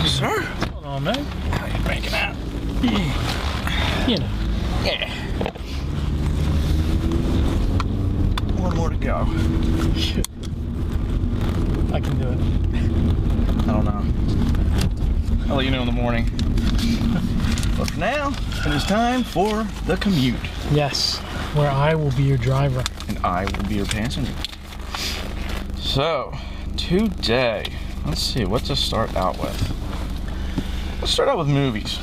Sir? Hold on, man. How you making out? You know. Yeah. One more to go. Shit. I can do it. I don't know. I'll let you know in the morning. But for now, it is time for the commute. Yes, where I will be your driver. And I will be your passenger. So, today, let's see, what to start out with. Let's start out with movies.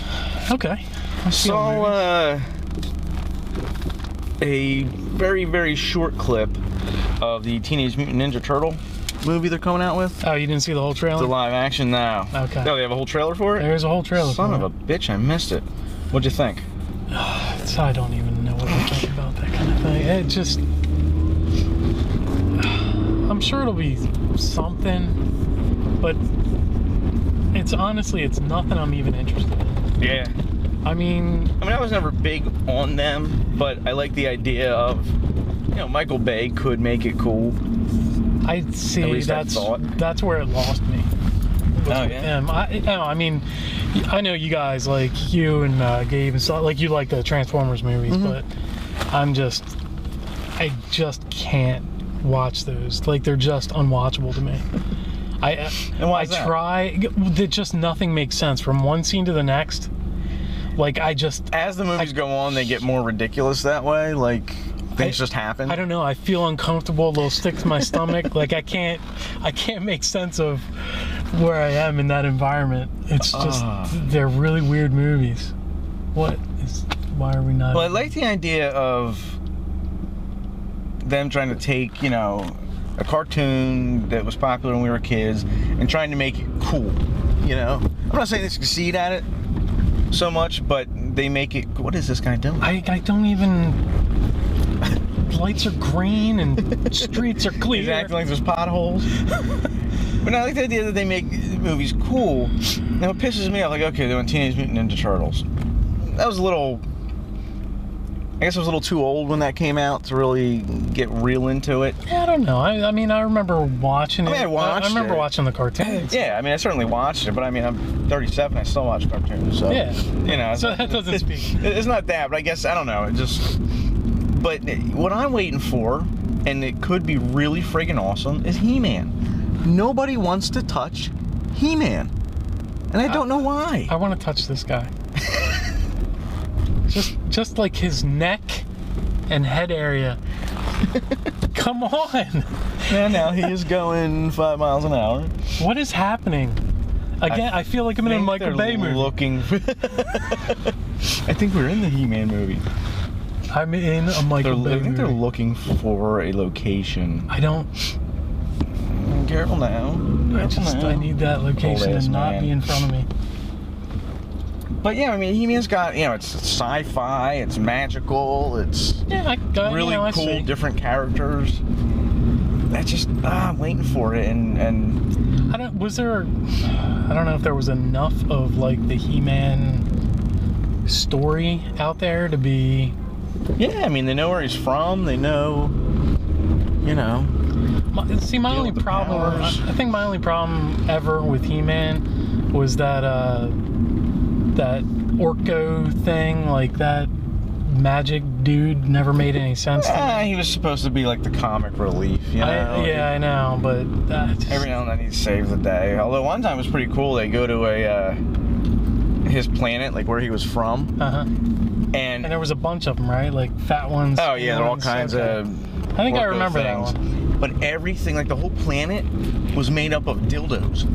Okay. I saw a very, very short clip of the Teenage Mutant Ninja Turtle movie they're coming out with. Oh, you didn't see the whole trailer? The live action now. Okay. No, they have a whole trailer for it? There's a whole trailer Son for of it. a bitch, I missed it. What'd you think? I don't even know what to think about that kind of thing. It just... I'm sure it'll be something, but it's honestly, it's nothing I'm even interested in. Yeah. I mean, I was never big on them, but I like the idea of, Michael Bay could make it cool. I see. At least that's where it lost me. Oh, yeah? I know you guys, like you and Gabe and stuff, like you like the Transformers movies, but I just can't watch those. Like, they're just unwatchable to me. And why is that? Just nothing makes sense from one scene to the next. Like, as the movies go on, they get more ridiculous that way. Like, things just happen. I don't know. I feel uncomfortable. They'll stick to my stomach. Like, I can't make sense of where I am in that environment. It's just, they're really weird movies. Why are we not? Well, I like the idea of them trying to take, a cartoon that was popular when we were kids and trying to make it cool, I'm not saying they succeed at it so much, but they make it. What is this guy doing? I don't even. Lights are green and streets are clear. He's acting like there's potholes. But I like the idea that they make movies cool. Now it pisses me off. Like, okay, they're on Teenage Mutant Ninja Turtles. That was a little. I guess I was a little too old when that came out to really get real into it. Yeah, I don't know. I mean, I remember watching it. I remember watching the cartoons. Yeah, I certainly watched it, but I'm 37. I still watch cartoons, so yeah, So that doesn't speak. It's not that, but I guess I don't know. It just. But what I'm waiting for, and it could be really friggin' awesome, is He-Man. Nobody wants to touch He-Man, and I don't know why. I want to touch this guy. Just like his neck and head area. Come on. Yeah, now he is going 5 miles an hour. What is happening? Again, I feel like I'm in a Michael Bay movie. I think we're in the He-Man movie. I'm in a Michael Bay movie. I think they're looking for a location. I don't... Careful now. I need that location to not be in front of me. But yeah, He-Man's got, it's sci-fi, it's magical, it's really cool, different characters. That's just, I'm waiting for it, and I don't know if there was enough of, like, the He-Man story out there to be... Yeah, they know where he's from, they know, my only problem, I think my only problem ever with He-Man was that Orko thing, like that magic dude, never made any sense to me. He was supposed to be like the comic relief, I know, but every now and then he'd save the day. Although one time it was pretty cool. They go to his planet, like where he was from. And there was a bunch of them, right? Like fat ones. Oh yeah, there are all kinds of. I think I remember things. That one. But everything, like the whole planet, was made up of dildos.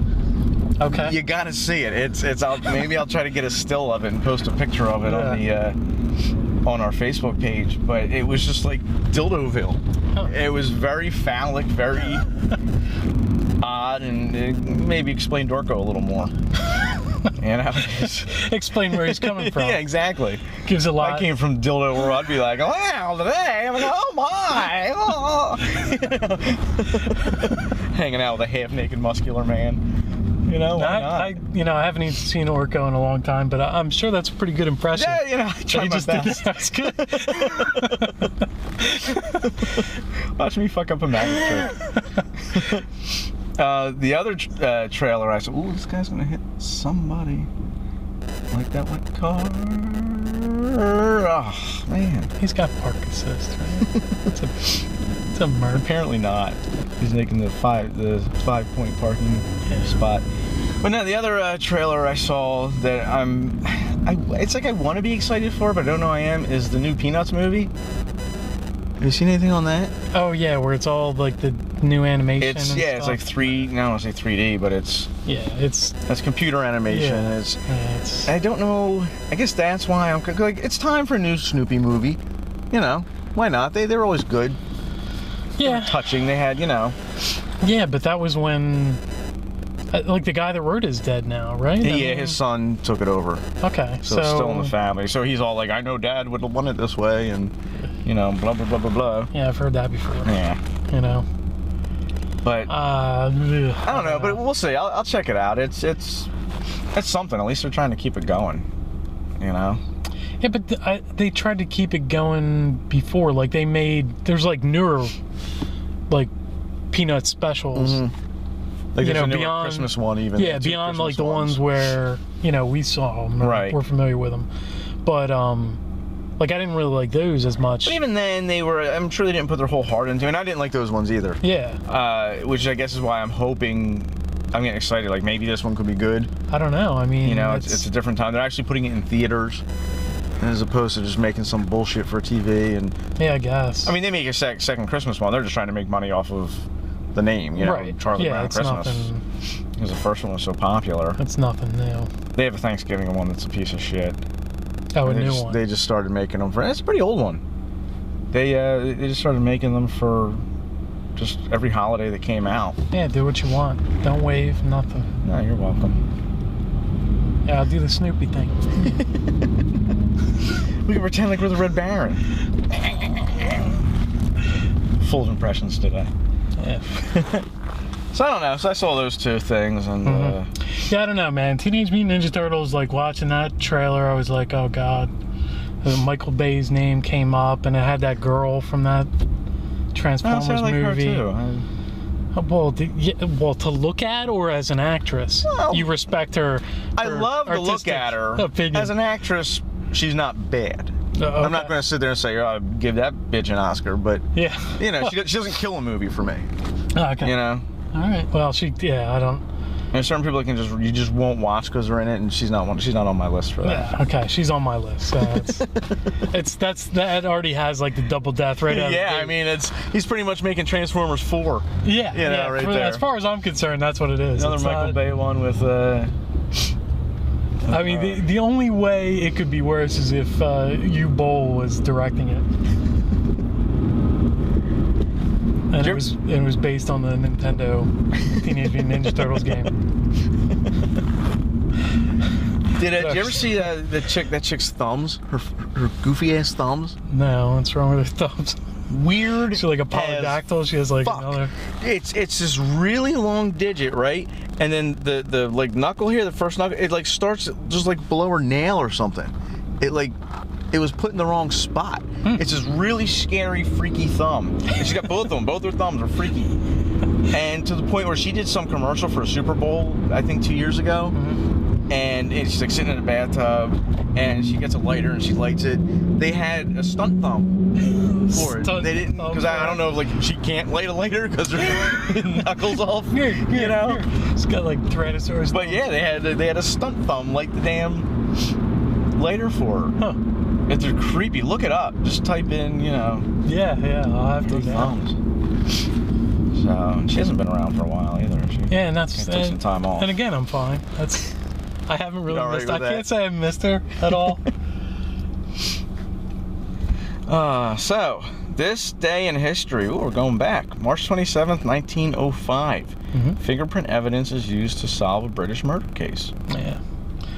Okay. You gotta see it. It's. Maybe I'll try to get a still of it and post a picture of it on our Facebook page. But it was just like Dildoville. Huh. It was very phallic, very odd, and maybe explain Dorko a little more. Explain where he's coming from. Yeah, exactly. Gives a lot. I came from Dildo World. I'd be like, wow, today I'm like, oh my, Hanging out with a half-naked muscular man. You know, why not? I haven't even seen Orko in a long time, but I'm sure that's a pretty good impression. Yeah, I tried my best. That's good. Watch me fuck up a magic trick. The other trailer I saw. Ooh, this guy's gonna hit somebody. Like that white car. Oh man, he's got park assist, right? It's a murder. Apparently not. He's making the 5-point parking spot. But no, the other trailer I saw that it's like I want to be excited for, but I don't know I am, is the new Peanuts movie. Have you seen anything on that? Oh yeah, where it's all like the new animation. It's it's like I don't want to say 3D, but it's computer animation. It's I don't know. I guess that's why I'm like, it's time for a new Snoopy movie. You know, why not? They're always good. Yeah. Touching. They had, Yeah, but that was when, like, the guy that wrote is dead now, right? Yeah, his son took it over. Okay, so it's still in the family. So he's all like, I know Dad would have won it this way, and blah blah blah blah blah. Yeah, I've heard that before. Yeah. But I don't know, but we'll see. I'll check it out. It's something. At least they're trying to keep it going. Yeah, but they tried to keep it going before. Like there's like newer, like Peanut specials. Mm-hmm. Like beyond Christmas one, even. Yeah, beyond like the ones where we saw them. Right. We're familiar with them, but like I didn't really like those as much. But even then, I'm sure they didn't put their whole heart into it, and I didn't like those ones either. Yeah. Which I guess is why I'm getting excited. Like maybe this one could be good. I don't know. I mean, it's a different time. They're actually putting it in theaters, as opposed to just making some bullshit for TV. And yeah, I guess. I mean, they make a second Christmas one. They're just trying to make money off of the name, right. Charlie Brown Christmas. Nothing, because the first one was so popular. It's nothing new. They have a Thanksgiving one that's a piece of shit. Oh, a new one. They just started making them it's a pretty old one. They just started making them for just every holiday that came out. Yeah, do what you want. Don't wave, nothing. No, you're welcome. Yeah, I'll do the Snoopy thing. We can pretend like we're the Red Baron. Full of impressions today. Yeah. So I don't know. So I saw those two things, and yeah, I don't know, man. Teenage Mutant Ninja Turtles. Like watching that trailer, I was like, oh god. Michael Bay's name came up, and it had that girl from that Transformers I like movie. Her too. Well, to look at or as an actress, you respect her. I love to look at her. Opinion. As an actress, she's not bad. Okay. I'm not going to sit there and say, "Oh, I'll give that bitch an Oscar," but yeah, she doesn't kill a movie for me. Okay. All right. Well, I don't. And certain people you just won't watch because they're in it, and she's not on my list for that. Yeah, okay, she's on my list. So that already has like the double death right out. Yeah, I mean he's pretty much making Transformers 4. Yeah, right there. As far as I'm concerned, that's what it is. Another Michael Bay one with. I mean, the only way it could be worse is if Uwe Boll was directing it. And it was based on the Nintendo Teenage Mutant Ninja Turtles game. Did you ever see that chick's thumbs? Her goofy ass thumbs? No, what's wrong with her thumbs? Weird. She's like a polydactyl. She has like another. It's this really long digit, right? And then the like knuckle here, the first knuckle, it like starts just like below her nail or something. It was put in the wrong spot. It's this really scary, freaky thumb. And she's got both of them. Both her thumbs are freaky. And to the point where she did some commercial for a Super Bowl, I think 2 years ago. Mm-hmm. And she's like sitting in a bathtub, and she gets a lighter and she lights it. They had a stunt thumb for it. They didn't, because I don't know if like she can't light a lighter because her knuckles off. It's got like Tyrannosaurus. But yeah, they had a stunt thumb light the damn lighter for her. Huh. It's creepy. Look it up. Just type in, Yeah, I'll have to do that. Thumbs. So she hasn't been around for a while either. And that's took some time off. And again, I'm fine. I haven't really missed. I can't say I missed her at all. So this day in history. Ooh, we're going back. March 27th, 1905. Mm-hmm. Fingerprint evidence is used to solve a British murder case. Yeah.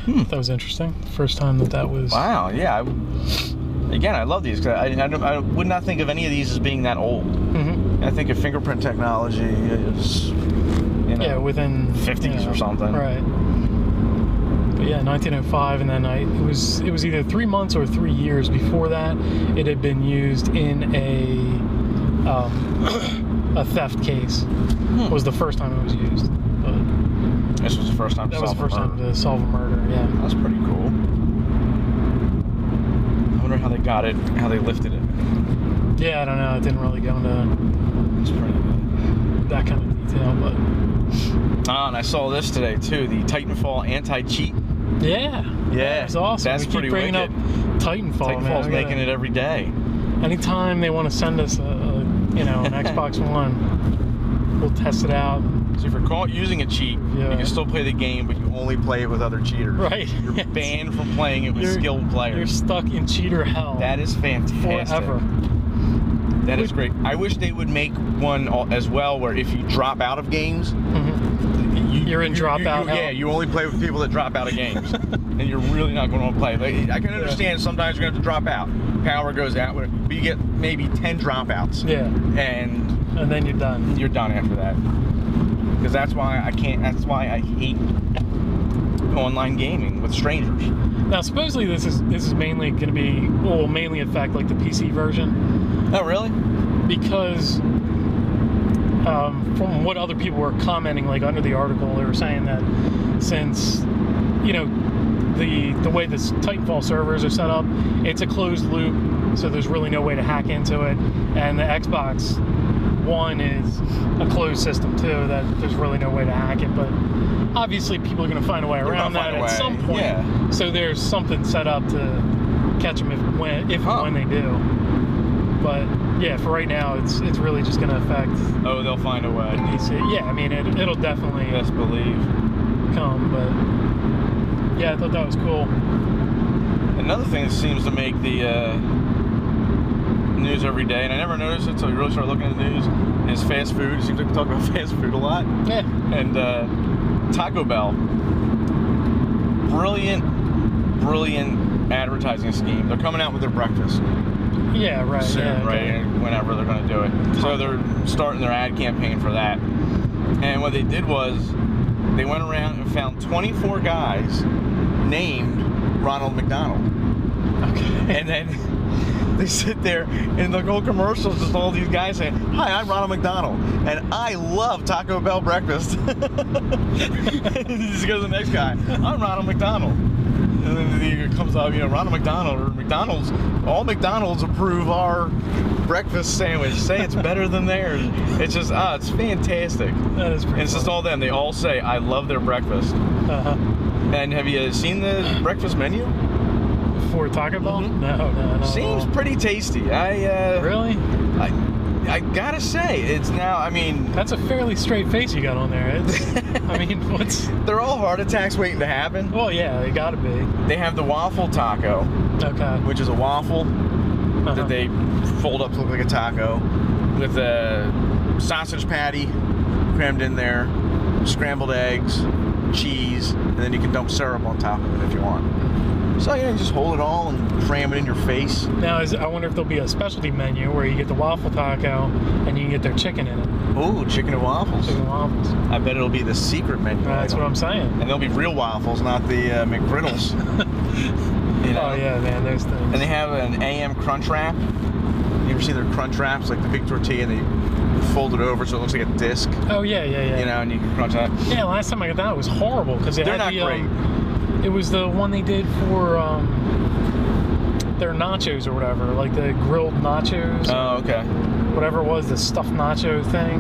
That was interesting. First time that was. Wow. Yeah. Again, I love these because I would not think of any of these as being that old. Mm-hmm. I think of fingerprint technology is, Yeah, within 50s or something. Right. But yeah, 1905, and then it was either 3 months or 3 years before that. It had been used in a theft case. Was the first time it was used. But this was the first time. That was the first time to solve a murder. Yeah. That's pretty cool. I wonder how they got it, how they lifted it. Yeah, I don't know. It didn't really go into It's pretty good. that kind of detail, but and I saw this today too. The Titanfall anti-cheat. yeah, it's awesome. That's we pretty keep bringing wicked. up Titanfall. Titanfall's making it every day. Anytime they want to send us an Xbox One, we'll test it out. So if you're caught using a cheat, you can still play the game, but you only play it with other cheaters. Right. You're banned from playing it with skilled players. You're stuck in cheater hell. That is fantastic. Forever. That is great. I wish they would make one as well where if you drop out of games, you're in dropout hell. Yeah, you only play with people that drop out of games. And you're really not going to play. Like, I can understand sometimes you're going to have to drop out. Power goes out, but you get maybe 10 dropouts. Yeah. And then you're done. You're done after that. Because that's why I hate online gaming with strangers. Now, supposedly this is mainly going to be, mainly affect like the PC version. Oh, really? Because from what other people were commenting, like under the article, they were saying that since, the way this Titanfall servers are set up, it's a closed loop, so there's really no way to hack into it. And the Xbox One is a closed system too, that there's really no way to hack it. But obviously people are going to find a way around that at some point. Yeah. So there's something set up to catch them if and when they do. But yeah, for right now, it's really just going to affect. Oh, they'll find a way. The PC. Yeah, I mean it'll definitely. Best believe. Come, but yeah, I thought that was cool. Another thing that seems to make the news every day, and I never noticed it until you really start looking at the news, is fast food. You seem to talk about fast food a lot. Yeah. And Taco Bell. Brilliant advertising scheme. They're coming out with their breakfast. Yeah, right. Soon, right? Whenever they're going to do it. So they're starting their ad campaign for that. And what they did was they went around and found 24 guys named Ronald McDonald. Okay. And then they sit there and the whole commercial is just all these guys saying, "Hi, I'm Ronald McDonald, and I love Taco Bell breakfast." And just goes to the next guy, "I'm Ronald McDonald." And then it comes up, Ronald McDonald or McDonald's. All McDonald's approve our breakfast sandwich. Say it's better than theirs. It's just, it's fantastic. That is pretty And it's just all them. They all say, I love their breakfast. Uh-huh. And have you seen the breakfast menu? For Taco Bell? Mm-hmm. No. Seems pretty tasty. Really? I gotta say, it's now, That's a fairly straight face you got on there. It's, They're all heart attacks waiting to happen. Well, yeah, they gotta be. They have the waffle taco. Okay. Which is a waffle that they fold up to look like a taco with a sausage patty crammed in there, scrambled eggs, cheese, and then you can dump syrup on top of it if you want. So you just hold it all and cram it in your face. Now, I wonder if there'll be a specialty menu where you get the waffle taco and you can get their chicken in it. Ooh, chicken and waffles. Chicken and waffles. I bet it'll be the secret menu. That's what I'm saying. And they'll be real waffles, not the McGriddles. Oh yeah, man, those things. And they have an AM crunch wrap. You ever see their crunch wraps, like the big tortilla, and they fold it over so it looks like a disc? Oh yeah. And you can crunch that. Yeah, last time I got that, it was horrible because they're not great. It was the one they did for their nachos or whatever, like the grilled nachos. Oh, okay. Whatever it was, the stuffed nacho thing.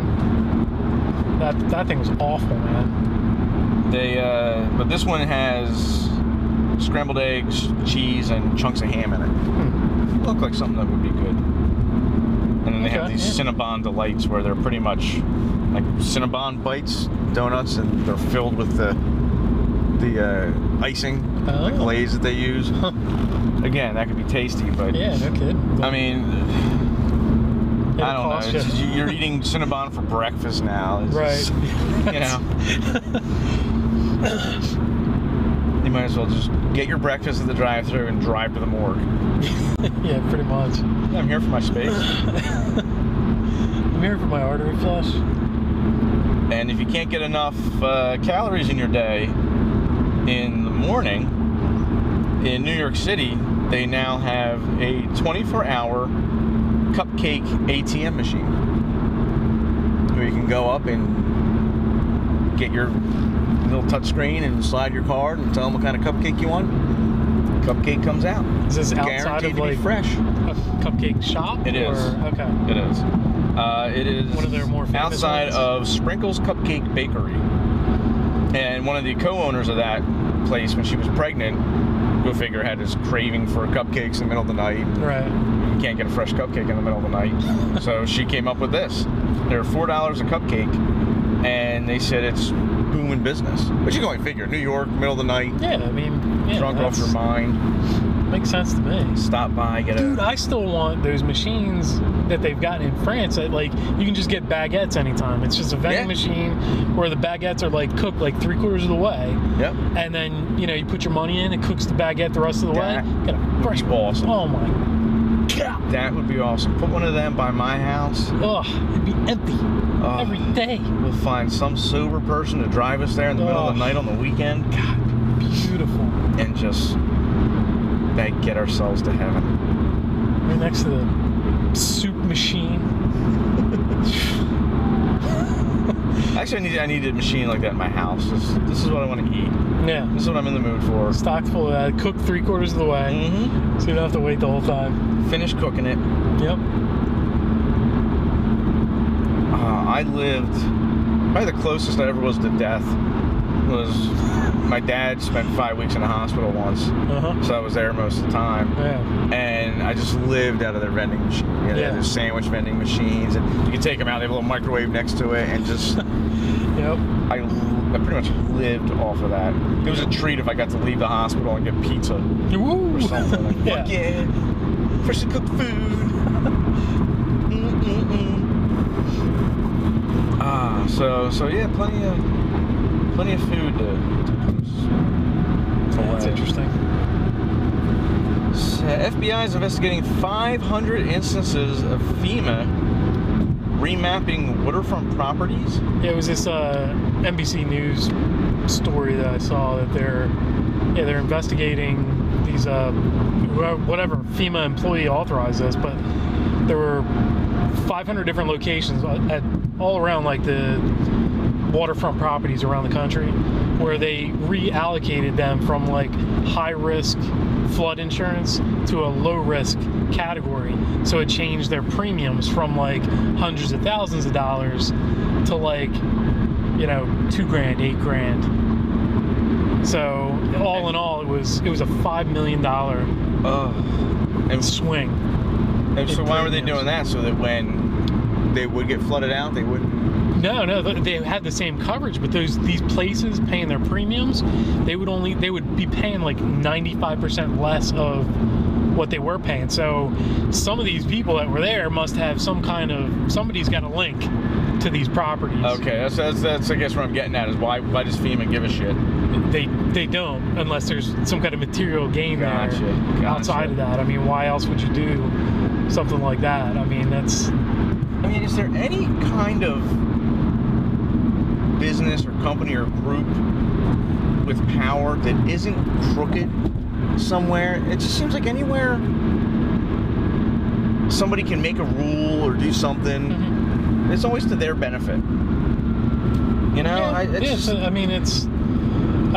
That thing was awful, man. But this one has scrambled eggs, cheese, and chunks of ham in it. Look like something that would be good. And then they have these Cinnabon delights where they're pretty much like Cinnabon bites, donuts, and they're filled with the icing, the glaze that they use. Again, that could be tasty, but yeah, no kidding. I don't know. You're eating Cinnabon for breakfast now. Right. You might as well just get your breakfast at the drive-thru and drive to the morgue. Yeah, pretty much. I'm here for my space. I'm here for my artery flush. And if you can't get enough calories in your day in the morning, in New York City, they now have a 24-hour cupcake ATM machine where you can go up and get your little touch screen and slide your card and tell them what kind of cupcake you want. Cupcake comes out. Is this outside Guaranteed of to be like fresh? a cupcake shop? It is. Okay. It is. It is one of their more famous outside ones? of Sprinkles Cupcake Bakery. And one of the co-owners of that place, when she was pregnant, go figure, had this craving for cupcakes in the middle of the night. Right. You can't get a fresh cupcake in the middle of the night. So she came up with this. They're $4 a cupcake, and they said it's booming business. But you can only figure, New York, middle of the night. Yeah, I mean, yeah, Drunk off your mind. Makes sense to me. Stop by, get Dude, I still want those machines that they've gotten in France that, like, you can just get baguettes anytime. It's just a vending machine where the baguettes are, like, cooked, like, 3/4 of the way. Yep. And then, you know, you put your money in, it cooks the baguette the rest of the way. Get a fresh would be awesome. Oh, my God. That would be awesome. Put one of them by my house. Oh, it'd be empty every day. We'll find some sober person to drive us there in the middle of the night on the weekend. God, beautiful. And just get ourselves to heaven. Right next to the soup machine. Actually, I need a machine like that in my house. This is what I want to eat. Yeah. This is what I'm in the mood for. Stocked full of that. Cooked 3/4 of the way. Mm-hmm. So you don't have to wait the whole time. Finish cooking it. Yep. I lived, probably the closest I ever was to death was my dad spent 5 weeks in a hospital once. So I was there most of the time. Yeah. And I just lived out of their vending machine. You know, they had these sandwich vending machines, and you could take them out, they have a little microwave next to it, and just... Yep. I pretty much lived off of that. It was a treat if I got to leave the hospital and get pizza Woo. or something. Like, Yeah. fuck yeah, freshly cooked food. So yeah, plenty of food to That's interesting. FBI is investigating 500 instances of FEMA remapping waterfront properties. Yeah, it was this NBC News story that I saw that they're investigating these whatever FEMA employee authorized this, but there were 500 different locations at all around like the waterfront properties around the country where they reallocated them from like high risk flood insurance to a low risk category. So it changed their premiums from like hundreds of thousands of dollars to like, you know, $2,000, $8,000. So all in all, it was a $5 million swing. And so why were they doing that? So that when they would get flooded out, they wouldn't? No, they had the same coverage, but these places paying their premiums, they would be paying like 95% less of what they were paying. So some of these people that were there must have somebody's got a link to these properties. Okay, that's I guess what I'm getting at is why does FEMA give a shit? They don't, unless there's some kind of material gain there outside of that. I mean, why else would you do something like that? I mean, is there any kind of business or company or group with power that isn't crooked somewhere? It just seems like anywhere somebody can make a rule or do something, it's always to their benefit. You know? I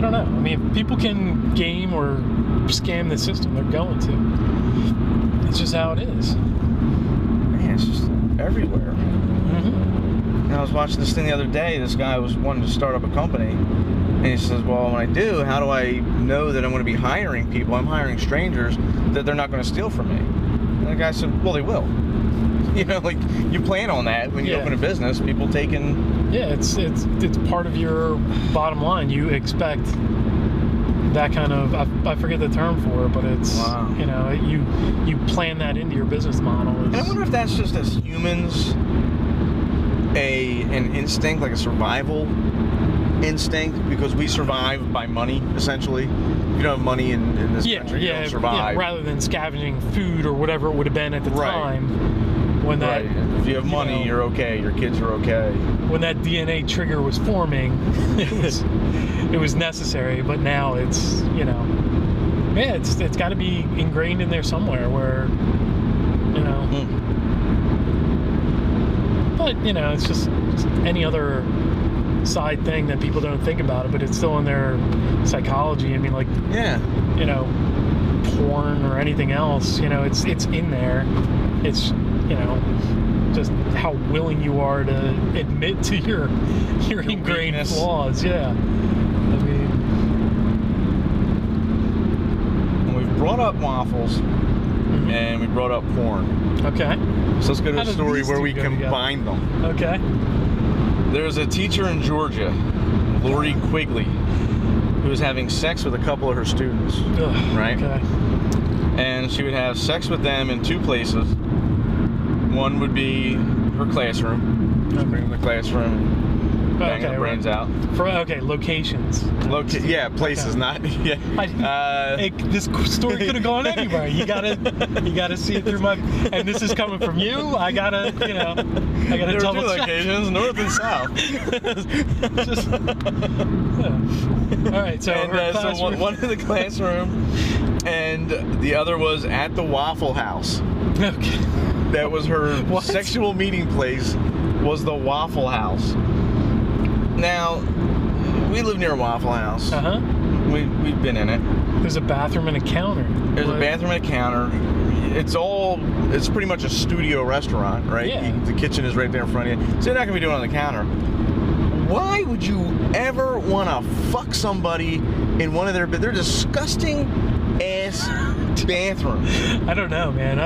don't know. I mean, if people can game or scam the system, they're going to. It's just how it is. Man, it's just everywhere. And I was watching this thing the other day. This guy was wanting to start up a company, and he says, well, when I do, how do I know that I'm going to be hiring people? I'm hiring strangers that they're not going to steal from me. And the guy said, well, they will. You know, like, you plan on that when you open a business, people taking... Yeah, it's part of your bottom line. You expect that kind of, I forget the term for it, but it's, you know, you plan that into your business model. And I wonder if that's just as humans, an instinct, like a survival instinct, because we survive by money, essentially. If you don't have money in this country, you don't survive. Yeah, rather than scavenging food or whatever it would have been at the time. when that, right. If you have money, you're okay. Your kids are okay. When that DNA trigger was forming, it was necessary. But now it's, you know, yeah, it's got to be ingrained in there somewhere where, you know. But you know, it's just any other side thing that people don't think about it, but it's still in their psychology. I mean, like, yeah, you know, porn or anything else, you know, it's in there. It's, you know, just how willing you are to admit to your ingrained weakness. Flaws. Yeah. I mean, we've brought up waffles and we brought up porn. Okay. So let's go to a story where we combine them. Okay. There's a teacher in Georgia, Lori Quigley, who was having sex with a couple of her students. Right? Okay. And she would have sex with them in two places. One would be her classroom. Just bring them to the classroom. Bang their brains out. Locations. Yeah, places, not. Yeah. This story could have gone anywhere. You gotta see it through my. And this is coming from you. I gotta double check. There were two locations, north and south. Just, yeah. All right. So, so one in the classroom, and the other was at the Waffle House. Okay. That was her sexual meeting place. Was the Waffle House. Now, we live near a Waffle House. Uh-huh. We've been in it. There's a bathroom and a counter. There's a bathroom and a counter. It's pretty much a studio restaurant, right? Yeah. The kitchen is right there in front of you. So you're not going to be doing it on the counter. Why would you ever want to fuck somebody in one of their disgusting ass bathrooms? I don't know, man.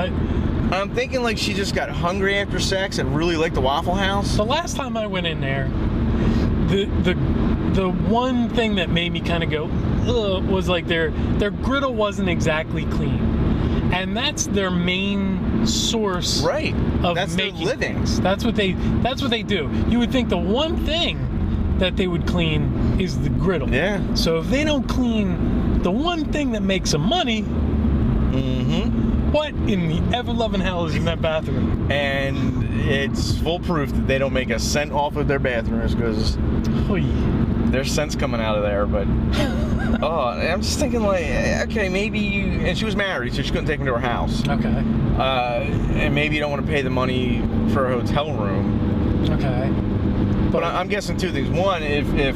I'm thinking like she just got hungry after sex and really liked the Waffle House. The last time I went in there, the one thing that made me kind of go was like their griddle wasn't exactly clean, and that's their main source of that's making their living. Things. That's what they do. You would think the one thing that they would clean is the griddle. Yeah. So if they don't clean the one thing that makes them money, what in the ever-loving hell is in that bathroom? And it's full proof that they don't make a cent off of their bathrooms because there's cents coming out of there. But I'm just thinking like, okay, maybe and she was married, so she couldn't take them to her house. Okay. And maybe you don't want to pay the money for a hotel room. Okay. But I'm guessing two things. One, if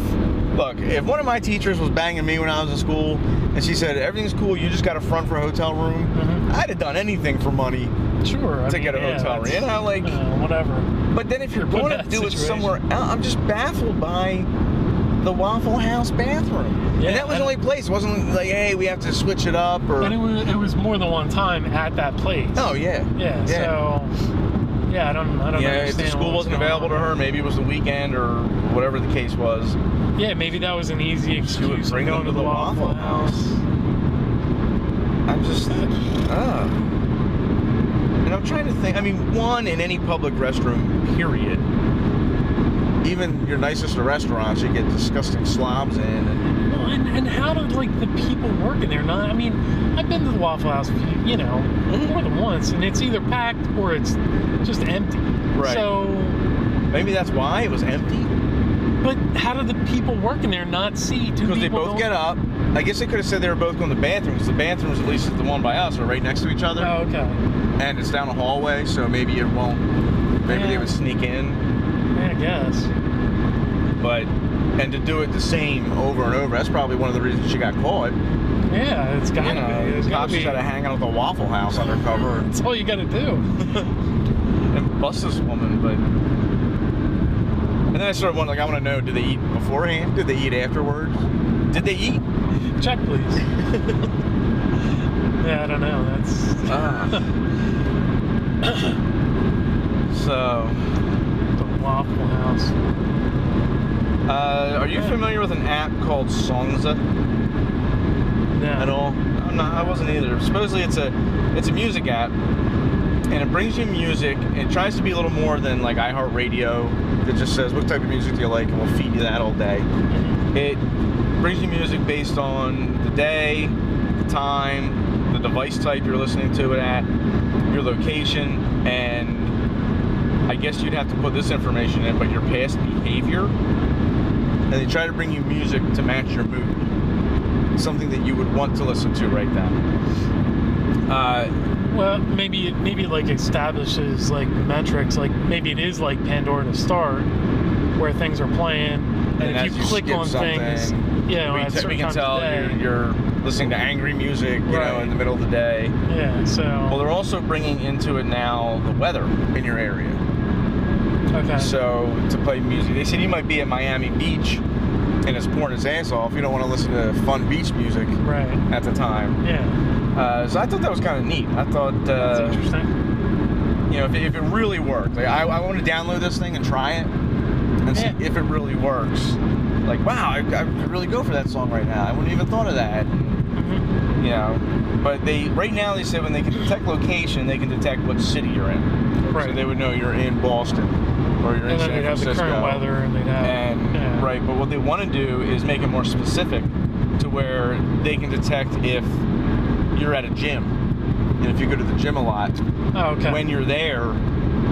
one of my teachers was banging me when I was in school and she said, everything's cool, you just got a front for a hotel room, I'd have done anything for money to get a hotel room. You know, like, whatever. But then if you're going to do it somewhere else, I'm just baffled by the Waffle House bathroom. Yeah, and that was the only place. It wasn't like, hey, we have to switch it up. And it was more than one time at that place. Oh, yeah. Yeah. So... Yeah, I don't understand. If the school wasn't available to her, maybe it was the weekend or whatever the case was. Yeah, maybe that was an easy excuse. She would bring them to the Waffle House. I'm just... And I'm trying to think... I mean, one, in any public restroom, period. Even your nicest of restaurants, you get disgusting slobs in. And how do, like, the people working there not... I mean, I've been to the Waffle House, more than once, and it's either packed or it's just empty. Right. So... Maybe that's why it was empty? But how do the people working there not see two people... Because they both get up. I guess they could have said they were both going to the bathroom, because the bathrooms, at least the one by us, are right next to each other. Oh, okay. And it's down a hallway, so maybe it won't... Maybe they would sneak in. Yeah, I guess. But... And to do it the same over and over, that's probably one of the reasons she got caught. Yeah, it's gotta be. The cops just gotta hang out at the Waffle House undercover. That's all you gotta do. And bust this woman, but... And then I started wondering, like, I want to know, did they eat beforehand? Did they eat afterwards? Did they eat? Check, please. Yeah, I don't know. That's... So... The Waffle House. Are you familiar with an app called Songza? No. At all? I wasn't either. Supposedly it's a music app, and it brings you music. It tries to be a little more than like iHeartRadio that just says what type of music do you like, and we'll feed you that all day. It brings you music based on the day, the time, the device type you're listening to it at, your location, and I guess you'd have to put this information in, but your past behavior, and they try to bring you music to match your mood, something that you would want to listen to right then. Well, maybe it like establishes like metrics, like maybe it is like Pandora to start, where things are playing, and if you click on things, we can tell you're listening to angry music, you know, in the middle of the day. Yeah, so... Well, they're also bringing into it now the weather in your area. Okay. So, to play music. They said you might be at Miami Beach and it's pouring its ass off. You don't want to listen to fun beach music at the time. Yeah. So I thought that was kind of neat. I thought... That's interesting. You know, if it really worked. Like, I want to download this thing and try it and see if it really works. Like, wow, I could really go for that song right now. I wouldn't even thought of that. You know, but right now they said when they can detect location, they can detect what city you're in. Right. So they would know you're in Boston or you're in San Francisco. And then they'd have the current weather, and they'd have... Right, but what they want to do is make it more specific to where they can detect if you're at a gym. And if you go to the gym a lot, when you're there,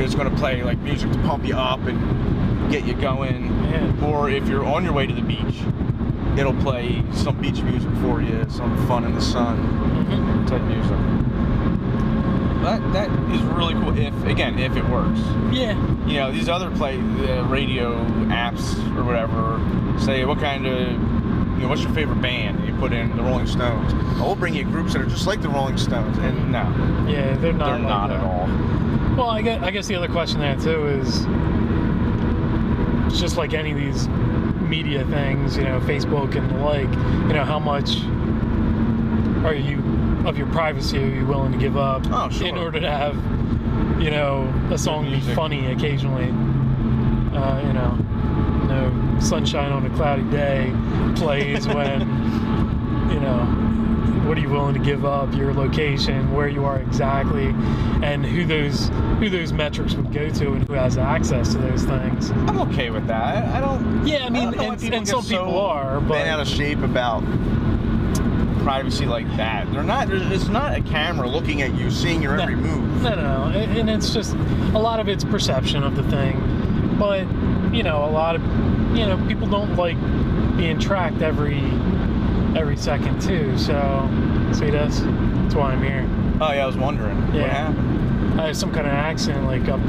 it's going to play like music to pump you up and get you going. Or if you're on your way to the beach, it'll play some beach music for you, some fun in the sun type music. That is really cool if it works. Yeah. You know, these other radio apps or whatever say what kind of, you know, what's your favorite band? And you put in the Rolling Stones. We'll bring you groups that are just like the Rolling Stones, and no. Yeah, they're not at all. Well, I guess the other question there too is, it's just like any of these media things, you know, Facebook and the like, you know, how much are you of your privacy are you willing to give up in order to have, you know, a song be funny occasionally? You know, no Sunshine on a Cloudy Day plays when, you know, what are you willing to give up, your location, where you are exactly, and who those metrics would go to and who has access to those things. I'm okay with that. I don't... Yeah, I mean, and some people are, but... bent out of shape about privacy like that. It's not a camera looking at you, seeing your every move. No. And it's just, a lot of it's perception of the thing. But, you know, a lot of, you know, people don't like being tracked every second too, so see that's why I'm here. Oh yeah, I was wondering. What happened? I had some kind of accident like up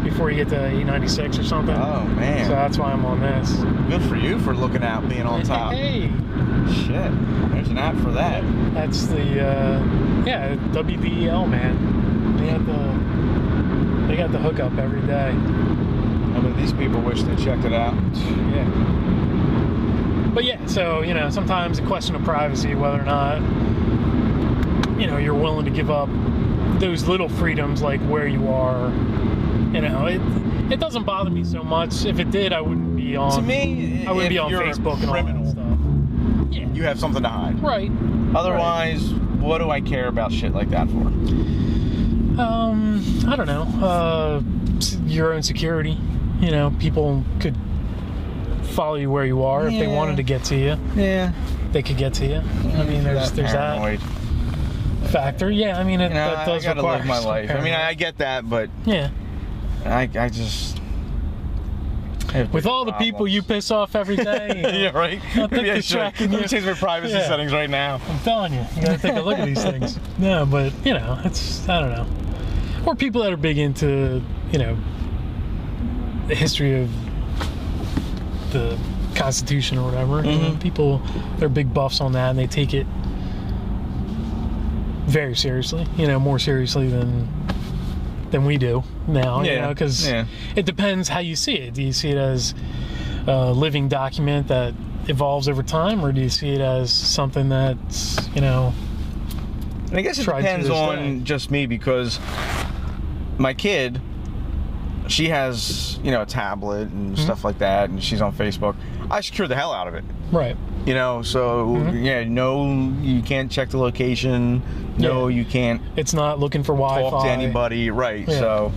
before you get to 896 or something. Oh man. So that's why I'm on this. Good for you for looking out, being on top. Hey. Shit. There's an app for that. That's the WDEL, man. They got the hookup every day. I mean, these people wish they checked it out. Yeah. But yeah, so, you know, sometimes a question of privacy, whether or not, you know, you're willing to give up those little freedoms like where you are. You know, it doesn't bother me so much. If it did, I wouldn't be on. To me, I wouldn't be on Facebook and all that stuff. Yeah. You have something to hide. Right. Otherwise, what do I care about shit like that for? I don't know. Your own security. You know, people could follow you where you are if they wanted to get to you. Yeah. They could get to you. I mean, there's that factor. Yeah, I mean, that does require. I gotta live my life. I mean, I get that, but yeah, I just. With all the people you piss off every day. Yeah, right. I think they're tracking you. Let me change my privacy settings right now. I'm telling you, you gotta take a look at these things. No, but you know, it's, I don't know. Or people that are big into, you know, the history of the Constitution or whatever. You know, people, they're big buffs on that, and they take it very seriously. You know, more seriously than we do now. You know, because it depends how you see it. Do you see it as a living document that evolves over time, or do you see it as something that's, you know? And I guess it depends on just me, because my kid, she has, you know, a tablet and stuff like that, and she's on Facebook. I secure the hell out of it. Right. You know, so, no, you can't check the location. No, you can't. It's not looking for Wi-Fi. Talk to anybody. Right. Yeah. So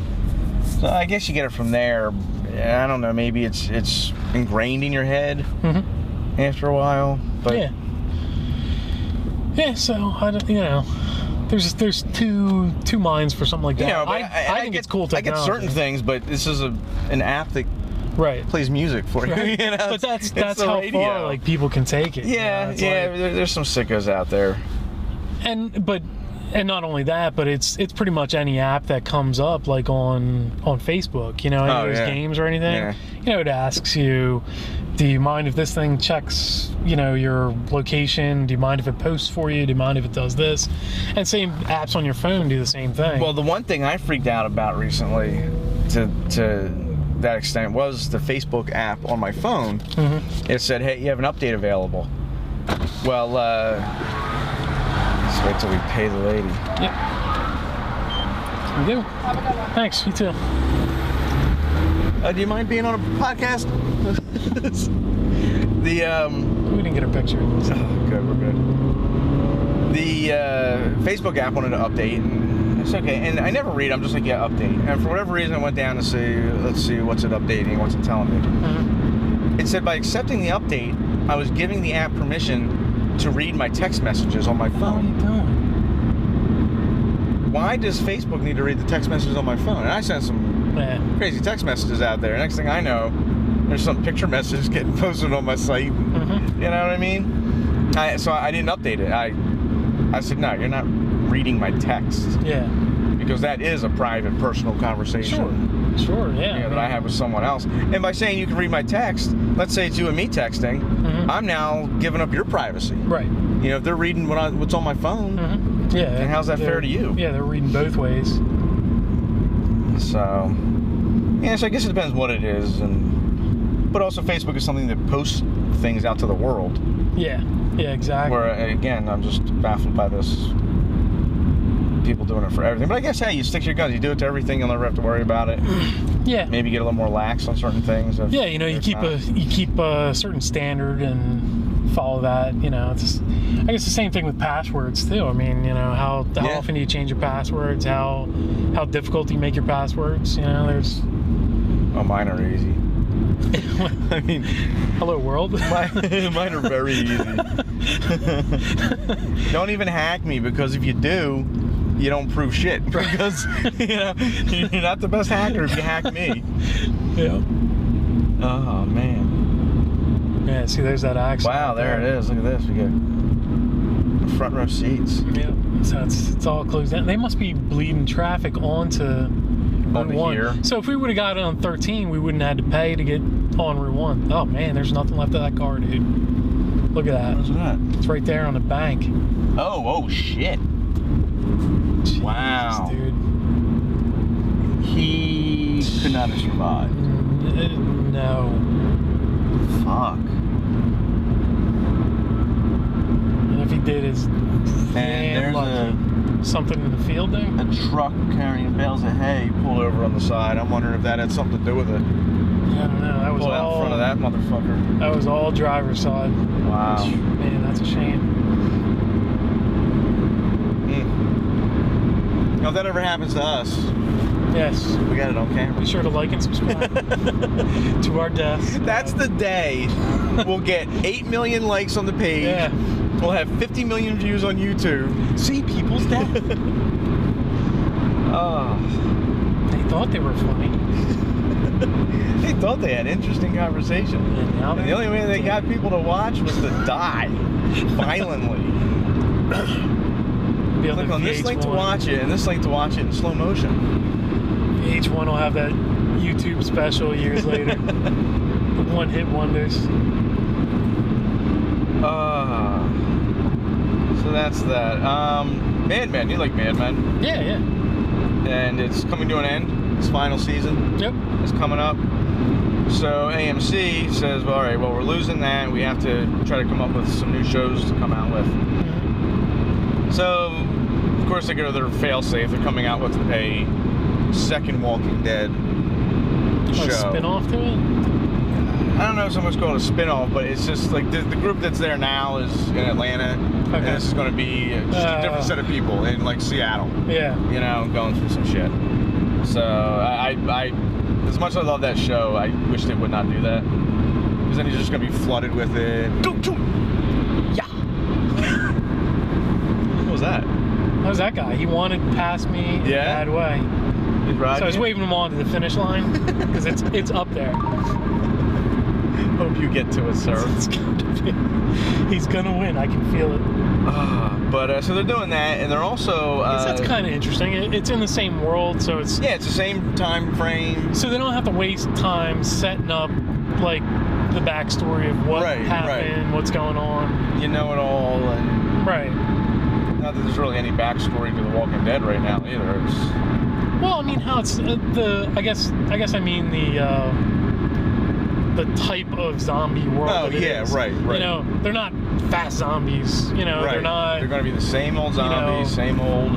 I guess you get it from there. I don't know. Maybe it's ingrained in your head after a while. But yeah. So, I don't, you know. there's two minds for something like that. Yeah, but I think it's cool technology. I get certain things, but this is an app that plays music for you. Right. You know? But that's how radio. far like people can take it. Yeah, you know? there's some sickos out there. And not only that, but it's pretty much any app that comes up like on Facebook, you know, any of those games or anything. Yeah. You know, it asks you, do you mind if this thing checks, you know, your location? Do you mind if it posts for you? Do you mind if it does this? And same apps on your phone do the same thing. Well, the one thing I freaked out about recently to that extent was the Facebook app on my phone. Mm-hmm. It said, hey, you have an update available. Well, let's wait till we pay the lady. Yep. We do. Thanks, you too. Do you mind being on a podcast? We didn't get a picture. Oh, good, we're good. The Facebook app wanted to update, and it's okay. And I never read, I'm just like, yeah, update. And for whatever reason, I went down to see, let's see, what's it updating, what's it telling me. Mm-hmm. It said by accepting the update, I was giving the app permission to read my text messages on my phone. What are you doing? Why does Facebook need to read the text messages on my phone? And I sent some crazy text messages out there. Next thing I know, there's some picture messages getting posted on my site. Mm-hmm. You know what I mean? So I didn't update it. I said, no, you're not reading my text. Yeah. Because that is a private, personal conversation. Sure, yeah. You know, that I have with someone else. And by saying you can read my text, let's say it's you and me texting, mm-hmm. I'm now giving up your privacy. Right. You know, if they're reading what's on my phone, mm-hmm. Yeah. And how's that fair to you? Yeah, they're reading both ways. So, yeah, so I guess it depends what it is, but also Facebook is something that posts things out to the world. Yeah, exactly. Where, again, I'm just baffled by this. People doing it for everything, but I guess, hey, you stick to your guns. You do it to everything, you'll never have to worry about it. Yeah. Maybe get a little more lax on certain things. Yeah, you know, you keep a certain standard and follow that. You know, it's I guess the same thing with passwords too. I mean, you know, how often do you change your passwords? How difficult do you make your passwords? You know, there's. Oh, mine are easy. I mean, hello world. Mine are very easy. Don't even hack me, because if you do, you don't prove shit, because you know you're not the best hacker if you hack me. Yeah. Oh man. Yeah. See, there's that action. Wow, there it is. Look at this. We get front row seats. Yeah. So it's all closed down. They must be bleeding traffic onto Route 1. Here. So if we would have got it on 13, we wouldn't have had to pay to get on Route 1. Oh man, there's nothing left of that car, dude. Look at that. Where's that? It's right there on the bank. Oh shit. Jeez, wow. Dude. He could not have survived. No. Fuck. And if he did, it's there's something in the field there? A truck carrying bales of hay pulled over on the side. I'm wondering if that had something to do with it. Yeah, I don't know. That was pulled out in front of that motherfucker. That was all driver's side. Wow. Man, that's a shame. Now, if that ever happens to us, yes, we got it on camera. Be sure to like and subscribe to our deaths. That's the day we'll get 8 million likes on the page. Yeah. We'll have 50 million views on YouTube. See people's death. Oh. They thought they were funny. They thought they had interesting conversation. And the only way they got people to watch was to die violently. Click on this link to watch it, and this link to watch it in slow motion. VH1 will have that YouTube special years later. The one-hit wonders. So that's that. Mad Men. You like Mad Men? Yeah. And it's coming to an end. Its final season. Yep. It's coming up. So AMC says, well, all right, well, we're losing that. We have to try to come up with some new shows to come out with. Mm-hmm. So, of course, they go to their fail-safe. They're coming out with a second Walking Dead show. A spin-off to it? I don't know if so much called a spin-off, but it's just like the group that's there now is in Atlanta. Okay. And this is going to be just a different set of people in like Seattle. Yeah. You know, going through some shit. So I as much as I love that show, I wish they would not do that. Because then you're just going to be flooded with it. Yeah. What was that? How's that guy? He wanted past me in a bad way. So I was waving him on to the finish line because it's up there. Hope you get to it, sir. He's gonna win. I can feel it. But so they're doing that, and they're also. I guess that's kind of interesting. It's in the same world, so it's. Yeah, it's the same time frame. So they don't have to waste time setting up like the backstory of what happened, what's going on. You know it all, and. Right. Not that there's really any backstory to The Walking Dead right now either. It's. Well, I mean, how it's I guess I mean the type of zombie world. Oh yeah, right. You know, they're not fast zombies. You know, they're not. They're going to be the same old zombies, same old.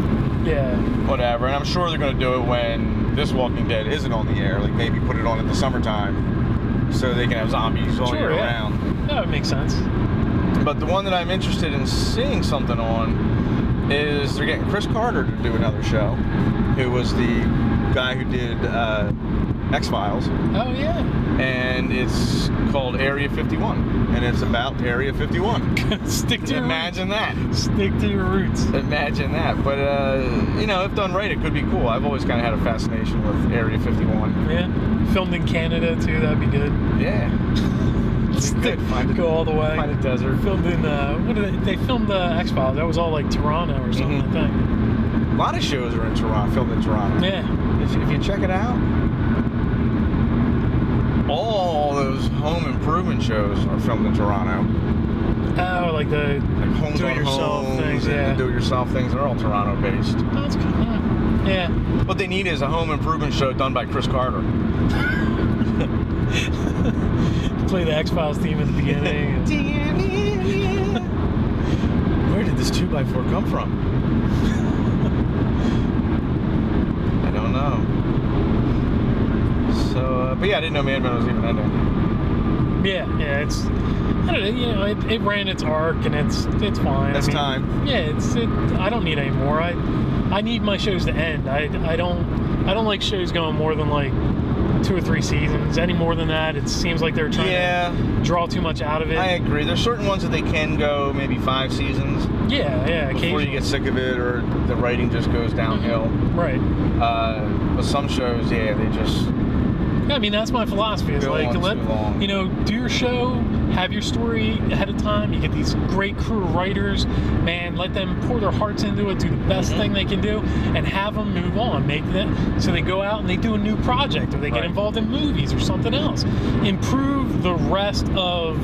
Yeah. Whatever, and I'm sure they're going to do it when this Walking Dead isn't on the air. Like maybe put it on in the summertime, so they can have zombies all year round. That would make sense. But the one that I'm interested in seeing something on is they're getting Chris Carter to do another show, who was the guy who did X-Files. Oh, yeah. And it's called Area 51, and it's about Area 51. Stick to your Imagine that. Stick to your roots. Imagine that. But, you know, if done right, it could be cool. I've always kind of had a fascination with Area 51. Yeah. Filmed in Canada, too. That'd be good. Yeah. Go all the way. Find a desert. Filmed in, they filmed X-Files. That was all like Toronto or something, I think. A lot of shows are in Toronto, filmed in Toronto. Yeah. If you check it out, all those home improvement shows are filmed in Toronto. Oh, like the homes do-it-yourself things, the do-it-yourself things, they're all Toronto-based. Oh, that's cool. Yeah. What they need is a home improvement show done by Chris Carter. Play the X-Files theme at the beginning. Where did this 2x4 come from? I don't know. So, but yeah, I didn't know Mad Men was even ending. Yeah, it's. I don't know. You know, it ran its arc, and it's fine. It's time. Yeah, I don't need any more. I need my shows to end. I don't like shows going more than like 2 or 3 seasons. Any more than that, it seems like they're trying to draw too much out of it. I agree. There's certain ones that they can go maybe 5 seasons. Yeah. Before you get sick of it, or the writing just goes downhill. Right. But some shows, they just. Yeah, I mean, that's my philosophy. Is like, do your show, have your story ahead of time. You get these great crew of writers, man. Let them pour their hearts into it, do the best thing they can do, and have them move on. Make them so they go out and they do a new project, or they get involved in movies or something else. Improve the rest of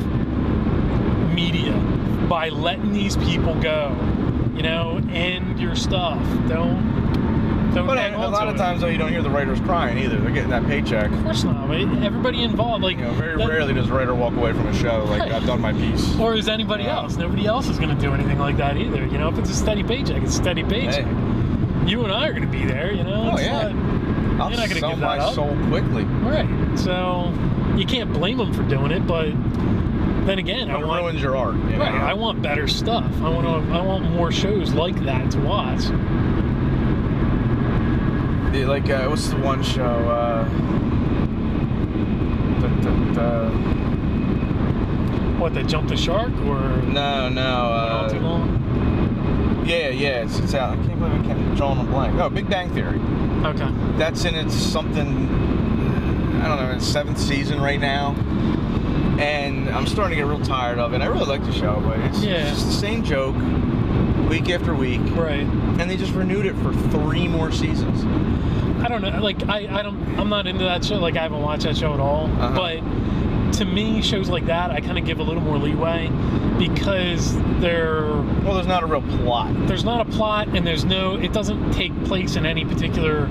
media by letting these people go. You know, end your stuff. Don't. But a lot of times, though, you don't hear the writers crying either. They're getting that paycheck. Of course not. Everybody involved, like very rarely does a writer walk away from a show like I've done my piece. Or is anybody else? Nobody else is going to do anything like that either. You know, if it's a steady paycheck, it's a steady paycheck. Hey. You and I are going to be there. You know. Oh yeah. I'll you're not gonna sell give my that up. soul quickly. Right. So you can't blame them for doing it, but then again, it ruins your art. You know? Right. I want better stuff. I want more shows like that to watch. Like, what's the one show? What, they Jump the Shark, or? No. All Too Long? Yeah, it's out. I can't believe I can't draw on a blank. Oh, Big Bang Theory. Okay. That's in its something, I don't know, its 7th season right now. And I'm starting to get real tired of it. I really like the show, but it's just the same joke week after week. Right. And they just renewed it for 3 more seasons. I don't know. Like, I'm not into that show. Like, I haven't watched that show at all. But to me, shows like that, I kind of give a little more leeway because there's not a real plot. There's not a plot, and it doesn't take place in any particular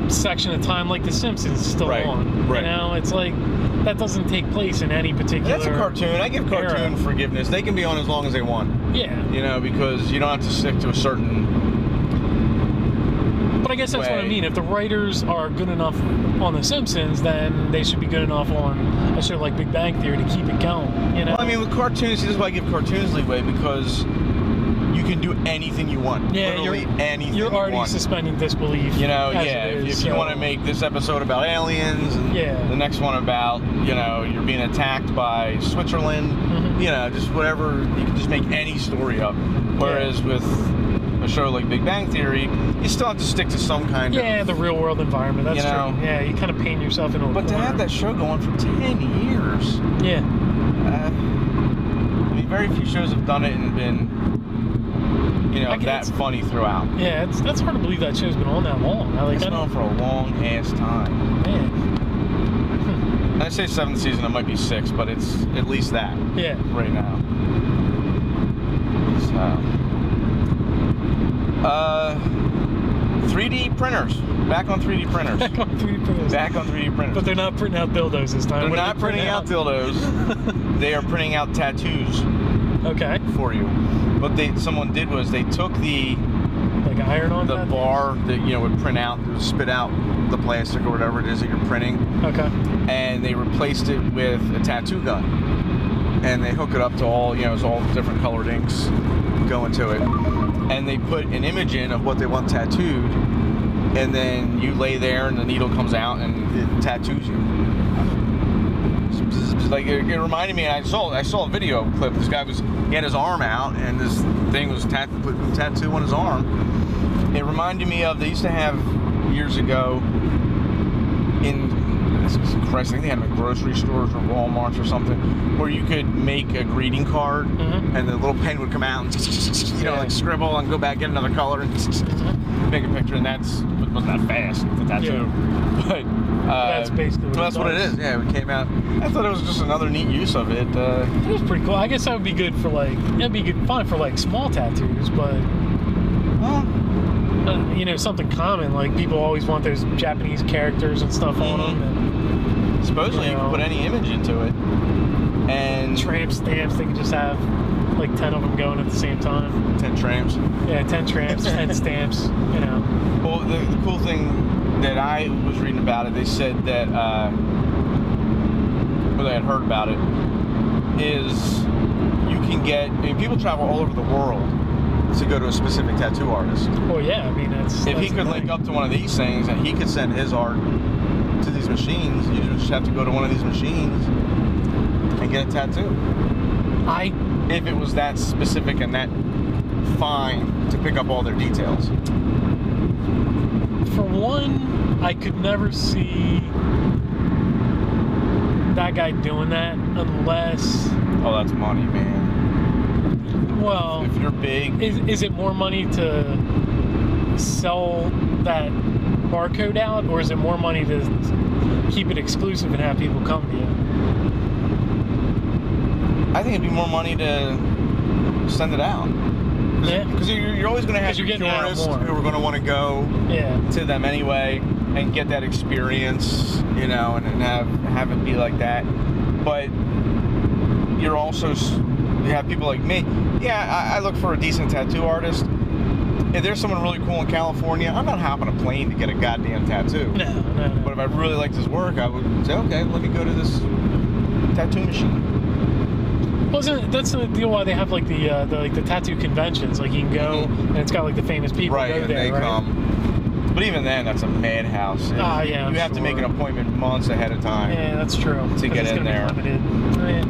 section of time like The Simpsons is still on. Right. You know, it's like that doesn't take place in any particular. That's a cartoon. I give cartoon forgiveness. They can be on as long as they want. Yeah. You know, because you don't have to stick to a certain. But I guess that's what I mean. If the writers are good enough on The Simpsons, then they should be good enough on a show like Big Bang Theory to keep it going. You know. Well, I mean, with cartoons, this is why I give cartoons leeway, because you can do anything you want. Yeah, literally anything you're already you want. Suspending disbelief. You know, if you want to make this episode about aliens, and the next one about, you know, you're being attacked by Switzerland, you know, just whatever, you can just make any story up. Whereas with a show like Big Bang Theory, you still have to stick to some kind of... Yeah, the real world environment, that's true. Yeah, you kind of paint yourself into a corner. But to have that show going for 10 years... Yeah. I mean, very few shows have done it and been, that funny throughout. Yeah, that's hard to believe that show's been on that long. It's been on for a long-ass time. Man. I say 7th season, it might be 6, but it's at least that. Yeah. Right now. So... 3D printers. Back on 3D printers. Back on 3D printers. Back on 3D printers. But they're not printing out dildos this time. They're not printing out dildos. They are printing out tattoos. Okay. For you. What someone did was they took the... Like iron-on the tattoos? bar that, would print out, would spit out the plastic or whatever it is that you're printing. Okay. And they replaced it with a tattoo gun. And they hook it up to all, it's all different colored inks go into it. And they put an image in of what they want tattooed, and then you lay there and the needle comes out and it tattoos you. Like it reminded me, I saw a video clip. This guy he had his arm out and this thing was put a tattoo on his arm. It reminded me of, they used to have years ago I think they had them at grocery stores or Walmarts or something, where you could make a greeting card, and the little pen would come out and like scribble and go back, get another color and make a picture, and it wasn't that fast, the tattoo. Yeah. But that's basically what it is. Yeah, it came out. I thought it was just another neat use of it. It was pretty cool. I guess that would be good for fine for small tattoos, but something common, like people always want those Japanese characters and stuff on them. And, supposedly you can put any image into it. And tramp stamps, they can just have like 10 of them going at the same time. 10 tramps. Yeah, 10 tramps, 10 stamps, Well, the cool thing that I was reading about it, they said that, or they had heard about it, is you can get, people travel all over the world to go to a specific tattoo artist. Well, yeah, I mean, that's he could link up to one of these things and he could send his art to these machines, you just have to go to one of these machines and get a tattoo. If it was that specific and that fine to pick up all their details. For one, I could never see that guy doing that unless... Oh, that's money, man. Well... If you're big... Is it more money to sell that barcode out, or is it more money to keep it exclusive and have people come to you? I think it'd be more money to send it out. Yeah. Because you're always going to have tourists who are going to want to go to them anyway and get that experience, and have it be like that. But you have people like me. Yeah, I look for a decent tattoo artist. If there's someone really cool in California, I'm not hopping a plane to get a goddamn tattoo. No. But if I really liked his work, I would say, okay, let me go to this tattoo machine. Well, that's the deal why they have like the tattoo conventions. Like you can go and it's got like the famous people go there, they right? come. But even then, that's a madhouse. Yeah. You have to make an appointment months ahead of time. Yeah, that's true. To get in there. Oh, yeah.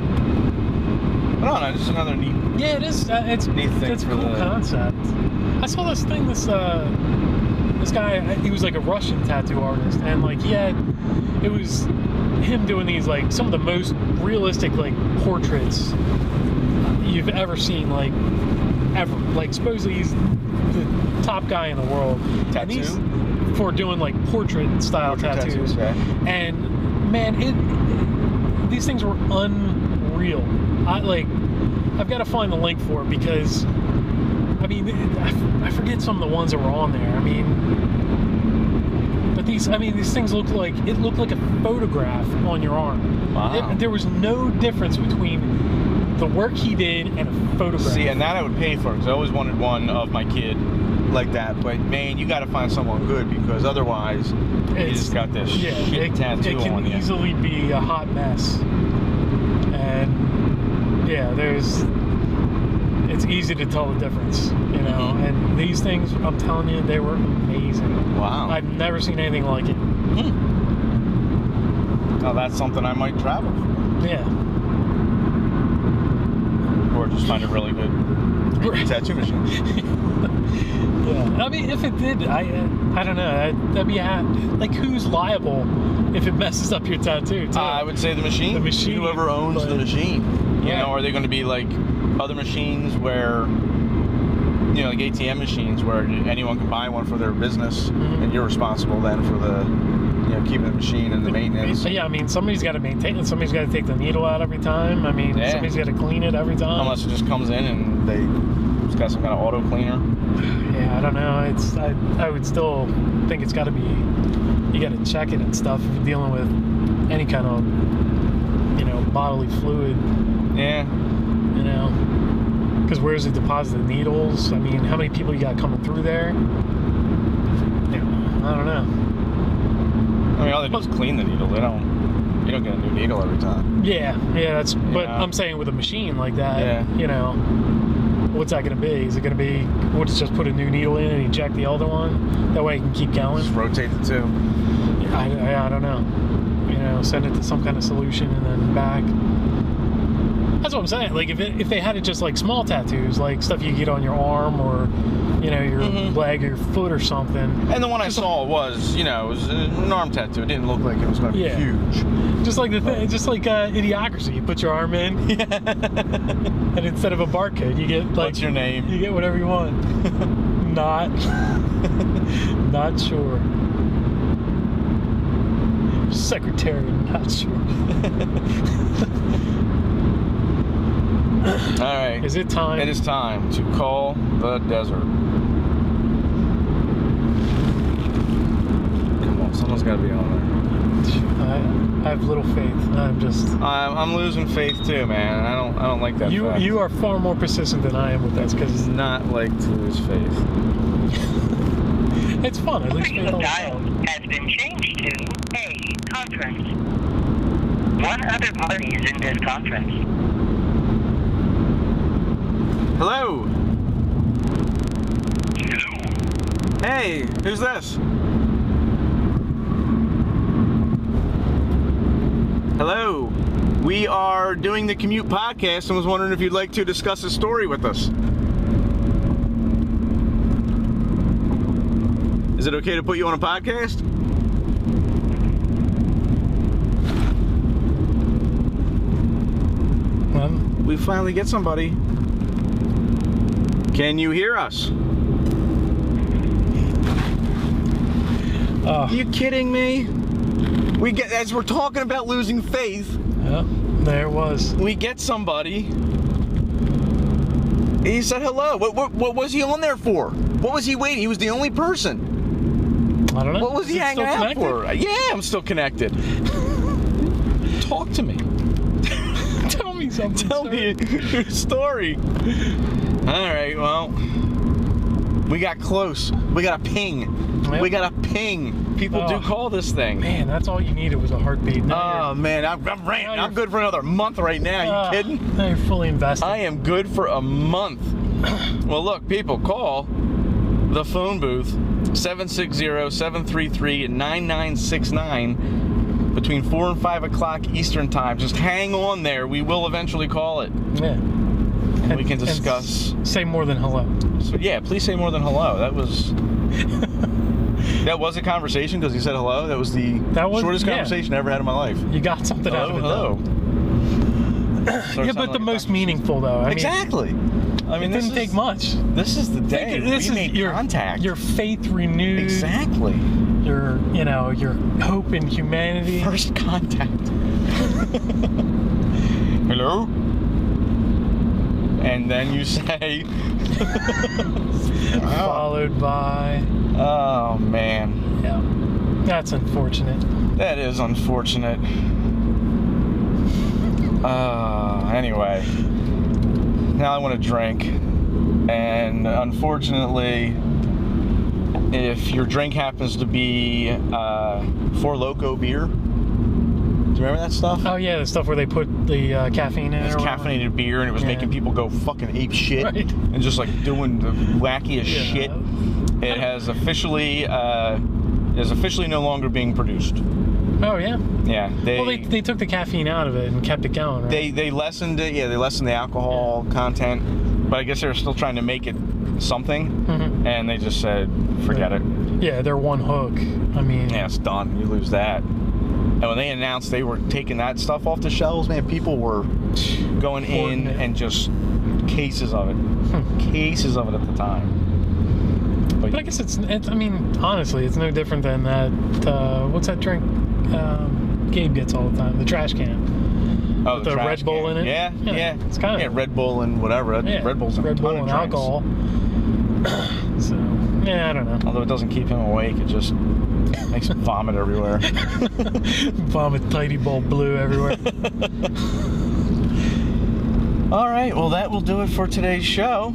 I don't know, just another neat. Yeah, it is. It's neat thing. It's a cool concept. I saw this thing. This guy. He was like a Russian tattoo artist, and like it was him doing these like some of the most realistic like portraits you've ever seen, like ever. Like supposedly he's the top guy in the world. Tattoo? For doing like portrait style tattoos. Okay. And man, these things were unreal. I've got to find the link for it because I I forget some of the ones that were on there. But these things looked like a photograph on your arm. Wow. There was no difference between the work he did and a photograph. See, and that I would pay for because I always wanted one of my kid like that. But man, you got to find someone good because otherwise you just got this shit tattoo on you. It can easily be a hot mess. And yeah, it's easy to tell the difference, and these things, I'm telling you, they were amazing. Wow. I've never seen anything like it. Now that's something I might travel for. Yeah. Or just find it really good. get a tattoo machine. Yeah, I mean, if it did, I don't know. That'd be like, who's liable if it messes up your tattoo? Too? I would say the machine. The machine. Whoever owns the machine. You know, are they going to be like other machines where, you know, like ATM machines where anyone can buy one for their business, and you're responsible then for the, you know, keeping the machine and the maintenance. Yeah, I mean, somebody's got to maintain it. Somebody's got to take the needle out every time. I mean, somebody's got to clean it every time. Unless it just comes in and it's got some kind of auto cleaner. Yeah, I don't know. I would still think it's got to be, you got to check it and stuff if you're dealing with any kind of, you know, bodily fluid. Yeah. You know, because where's it deposited? Needles? I mean, how many people you got coming through there? Yeah, I don't know. I mean, all they do is clean the needle. You don't get a new needle every time. Yeah, but I'm saying with a machine like that, you know, what's that going to be? Is it going to be, we'll just put a new needle in and eject the older one? That way it can keep going? Just rotate the two. I don't know. You know, send it to some kind of solution and then back. That's what I'm saying. Like, if they had it just like small tattoos, like stuff you get on your arm or, you know, your leg or your foot or something. And the one I saw was, you know, it was an arm tattoo. It didn't look like it was going to be huge. Just like Idiocracy. You put your arm in, and instead of a barcode, you get like, what's your name? You get whatever you want. Not sure. Secretary, not sure. All right. Is it time? It is time to call the desert. Come on, someone's got to be on I have little faith. I'm losing faith too, man. I don't like that. You are far more persistent than I am with this because it's not like to lose faith. It's fun. At least The dial has been changed to a conference. One other party is in this conference. Hello. Hey, who's this? Hello. We are doing the Commute Podcast and was wondering if you'd like to discuss a story with us. Is it okay to put you on a podcast? We finally get somebody. Can you hear us? Are you kidding me? As we're talking about losing faith. Yep, there it was. We get somebody. He said hello. What was he on there for? What was he waiting? He was the only person. I don't know. What was he hanging out for? Yeah, I'm still connected. Talk to me. Tell me something. Tell me your story. All right, well, we got close. We got a ping. Yep. We got a ping. People do call this thing. Man, that's all you needed was a heartbeat. Oh, man, I'm ranting. I'm good for another month right now. You kidding? Now you're fully invested. I am good for a month. Well, look, people, call the phone booth, 760-733-9969 between 4 and 5 o'clock Eastern time. Just hang on there. We will eventually call it. Yeah. And we can discuss. Say more than hello. So, yeah, please say more than hello. That was... That was a conversation because he said hello. That was the shortest conversation I ever had in my life. You got something out of it. Hello. Yeah, but the most meaningful though. Exactly. I mean, it didn't take much. This is the day we made contact. Your faith renewed. Exactly. Your hope in humanity. First contact. Hello. And then you say. Followed by. Oh man. Yeah. That's unfortunate. That is unfortunate. Anyway. Now I want to drink. And unfortunately, if your drink happens to be Four Loko beer. Do you remember that stuff? Oh yeah, the stuff where they put the caffeine in it. It's caffeinated beer, and it was making people go fucking ape shit, and just like doing the wackiest shit. It has officially no longer being produced. Oh yeah. Yeah. They took the caffeine out of it and kept it going. Right? They lessened it. Yeah, they lessened the alcohol content. But I guess they were still trying to make it something, Mm-hmm. and they just said, forget it. Yeah, they're one hook. I mean, Yeah, it's done. You lose that. And when they announced they were taking that stuff off the shelves, man, people were going in and just cases of it. Cases of it at the time. But I guess it's I mean, honestly, it's no different than that, what's that drink Gabe gets all the time? The trash can. Oh, With the Red Bull in it? Yeah. It's kind of... Red Bull and whatever. Yeah, Red Bull's in Red a Bull ton and of drinks. alcohol. So, yeah, I don't know. Although it doesn't keep him awake, it just makes him vomit everywhere. Vomit tidy bowl blue everywhere. All right, well, that will do it for today's show.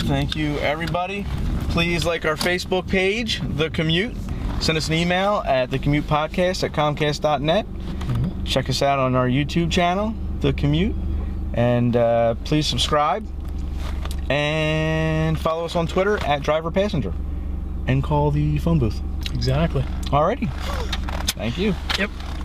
Thank you, everybody. Please like our Facebook page, The Commute. Send us an email at thecommutePodcast@comcast.net. Mm-hmm. Check us out on our YouTube channel, The Commute. And please subscribe. And follow us on Twitter @DriverPassenger. And call the phone booth. Exactly. Alrighty. Thank you. Yep.